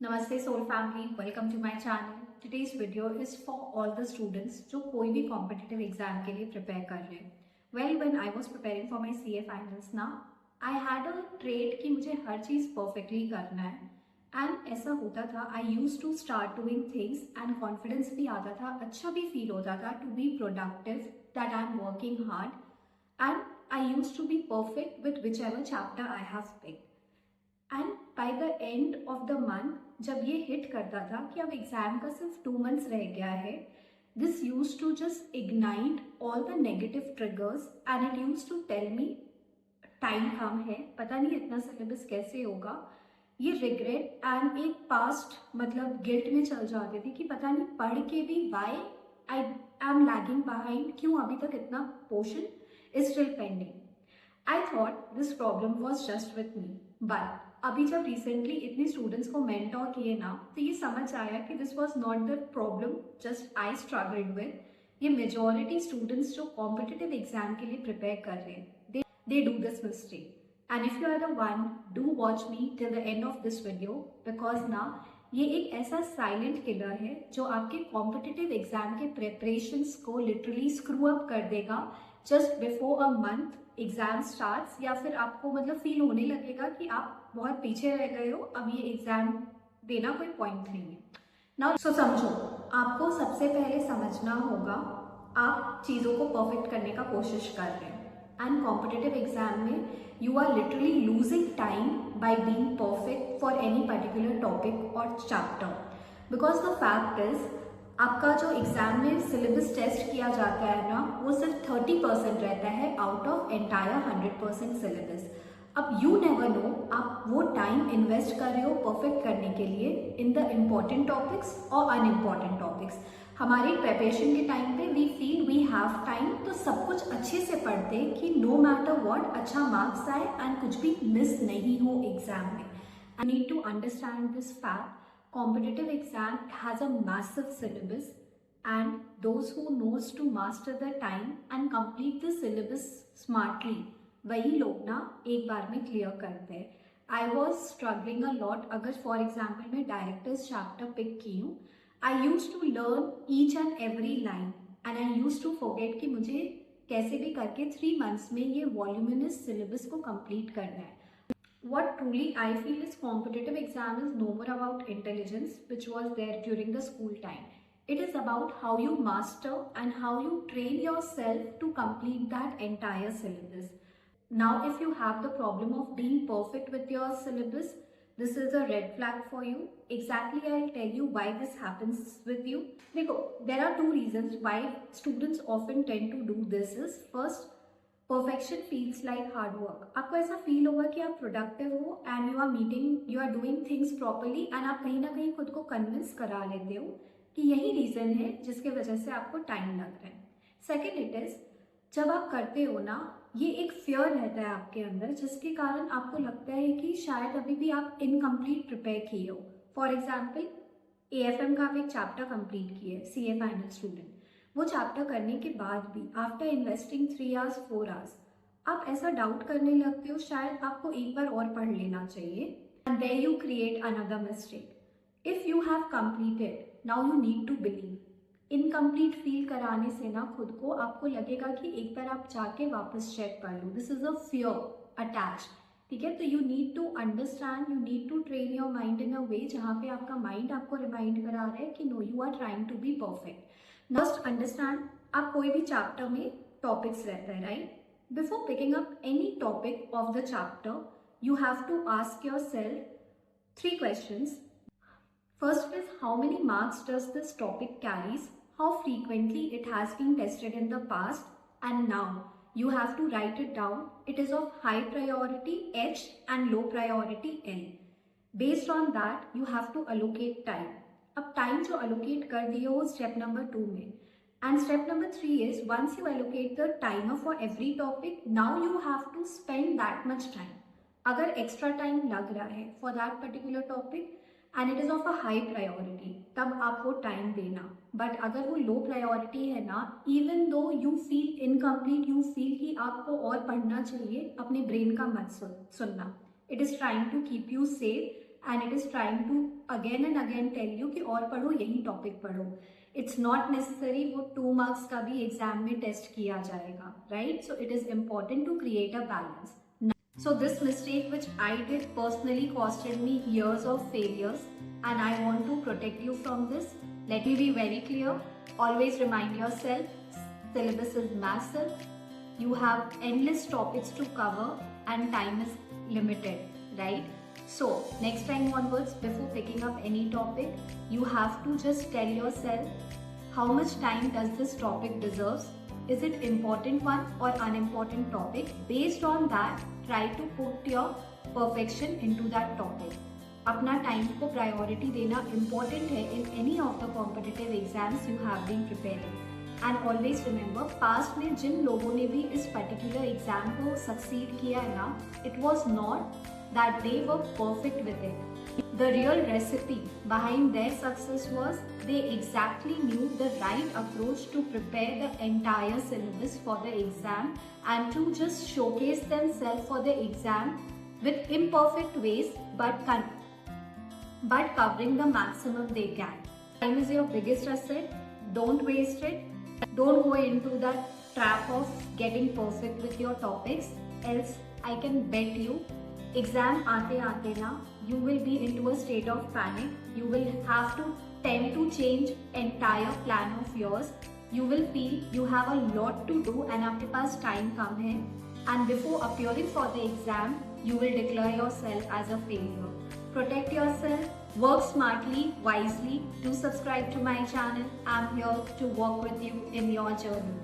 नमस्ते soul family, welcome to my channel. Today's video is for all the students जो कोई भी competitive exam के लिए प्रिपेयर कर रहे हैं। Well, when I was preparing for my CA finals ना, आई हैड अ ट्रेड कि मुझे हर चीज़ परफेक्टली करना है। एंड ऐसा होता था, I use to start doing things and confidence भी आता था, अच्छा भी फील होता था to be productive, that I am working hard and I use to be perfect with whichever chapter I have picked. And by the end of the month जब ये hit करता था कि अब एग्जाम का सिर्फ 2 मंथ्स रह गया है, this use to just ignite all the negative triggers and it use to tell me time कम है, पता नहीं इतना सिलेबस कैसे होगा। ये रिग्रेट एंड एक पास्ट मतलब गिल्ट में चल जाते थे कि पता नहीं पढ़ के भी why I am lagging behind, क्यों अभी तक इतना portion is still pending. I thought this problem was just with me, but अभी जब रिसेंटली इतने स्टूडेंट्स को मेंटोर किए ना, तो ये समझ आया कि this was not the problem just I struggled with. ये मेजोरिटी स्टूडेंट्स जो कॉम्पिटिटिव एग्जाम के लिए प्रिपेयर कर रहे हैं, they do this mistake. And if you are the one, do watch me till the end of this video, because ना ये एक ऐसा साइलेंट किलर है जो आपके कॉम्पिटिटिव एग्जाम के प्रेपरेशंस को लिटरली स्क्रू अप कर देगा just before a month exam starts, या फिर आपको मतलब फील होने लगेगा कि आप बहुत पीछे रह गए हो, अब ये एग्जाम देना कोई पॉइंट नहीं है ना। सो समझो, आपको सबसे पहले समझना होगा आप चीज़ों को परफेक्ट करने का कोशिश कर रहे हैं एंड कॉम्पिटिटिव एग्जाम में you are literally losing time by being perfect for any particular topic और chapter, because the fact is आपका जो एग्जाम में सिलेबस टेस्ट किया जाता है ना, वो सिर्फ 30% रहता है आउट ऑफ एंटायर 100% सिलेबस। अब यू नेवर नो आप वो टाइम इन्वेस्ट कर रहे हो परफेक्ट करने के लिए इन द इम्पॉर्टेंट टॉपिक्स और अनइम्पॉर्टेंट टॉपिक्स। हमारी प्रिपरेशन के टाइम पे we feel we have time, तो सब कुछ अच्छे से पढ़ते कि नो मैटर व्हाट अच्छा मार्क्स आए एंड कुछ भी मिस नहीं हो एग्जाम में। I need to understand this fact. Competitive exam has a massive syllabus and those who knows to master the time and complete the syllabus smartly, वही लोग ना एक बार में क्लियर करते हैं। I was struggling a lot. अगर for example मैं directors chapter pick की हूँ, I use to learn each and every line and I use to forget कि मुझे कैसे भी करके 3 मंथ्स में ये वॉल्यूमिनस सिलेबस को कंप्लीट करना है। What truly I feel is competitive exam is no more about intelligence, which was there during the school time. It is about how you master and how you train yourself to complete that entire syllabus. Now, if you have the problem of being perfect with your syllabus, this is a red flag for you. Exactly, I'll tell you why this happens with you. There are 2 reasons why students often tend to do this. Is first, perfection feels like hard work. आपको ऐसा feel होगा कि आप productive हो and you are doing things properly and आप कहीं ना कहीं खुद को कन्विंस करा लेते हो कि यही रीज़न है जिसके वजह से आपको टाइम लग रहा है। सेकेंड, इट इज़ जब आप करते हो ना, ये एक फियर रहता है आपके अंदर जिसके कारण आपको लगता है कि शायद अभी भी आप इनकम्प्लीट प्रिपेयर किए हो। फॉर एग्जाम्पल, AFM का आप एक चैप्टर कंप्लीट किए, CA फाइनल स्टूडेंट, वो चैप्टर करने के बाद भी आफ्टर इन्वेस्टिंग 3 आवर्स 4 आवर्स आप ऐसा डाउट करने लगते हो शायद आपको एक बार और पढ़ लेना चाहिए, and there you create another mistake. If you have completed, now you need to believe. Incomplete feel कराने से ना खुद को आपको लगेगा कि एक बार आप जाके वापस चेक कर लो। This is a fear attach, ठीक है। तो you need to understand, you need to train your mind in a way जहाँ पे आपका माइंड आपको रिमाइंड करा रहा है कि no, you are trying to be perfect. First understand, आप कोई भी चैप्टर में टॉपिक्स रहता है, right? Before picking up any topic of the chapter, you have to ask yourself 3 questions. First is, how many marks does this topic carries? How frequently it has been tested in the past? And now you have to write it down. It is of high priority H and low priority L. Based on that, you have to allocate time. अब time जो allocate कर दिए हो step number 2 में, and step number 3 is once you allocate the timer for every topic, now you have to spend that much time. अगर extra time लग रहा है for that particular topic and it is of a high priority, तब आप वो time देना। But अगर वो लो प्रायोरिटी है ना, even though you feel incomplete, you feel कि आपको और पढ़ना चाहिए, अपने ब्रेन का मत सुनना। It is trying to keep you safe and it is trying to again and again tell you कि और पढ़ो, यही टॉपिक पढ़ो. इट्स नॉट नेसेसरी वो 2 मार्क्स का भी एग्जाम में टेस्ट किया जाएगा, right? So it is important to create a balance. So this mistake which I did personally costed me years of failures, and I want to protect you from this. Let me be very clear. Always remind yourself, syllabus is massive. You have endless topics to cover and time is limited, right? So next time onwards, before picking up any topic, you have to just tell yourself how much time does this topic deserves. Is it important one or unimportant topic? Based on that, try to put your perfection into that topic. अपना time को priority देना important है in any of the competitive exams you have been preparing. And always remember, past में जिन लोगों ने भी इस पर्टिकुलर एग्जाम को सक्सीड किया है ना, it was not that they were perfect with it. The real recipe behind their success was they exactly knew the right approach to prepare the entire syllabus for the exam and to just showcase themselves for the exam with imperfect ways but covering the maximum they can. Time is your biggest asset. Don't waste it. Don't go into that trap of getting perfect with your topics, else I can bet you exam आते आते ना you will be into a state of panic. You will have to tend to change entire plan of yours. You will feel you have a lot to do and आपके पास time कम है. And before appearing for the exam you will declare yourself as a failure. Protect yourself, work smartly, wisely. Do subscribe to my channel. I'm here to work with you in your journey.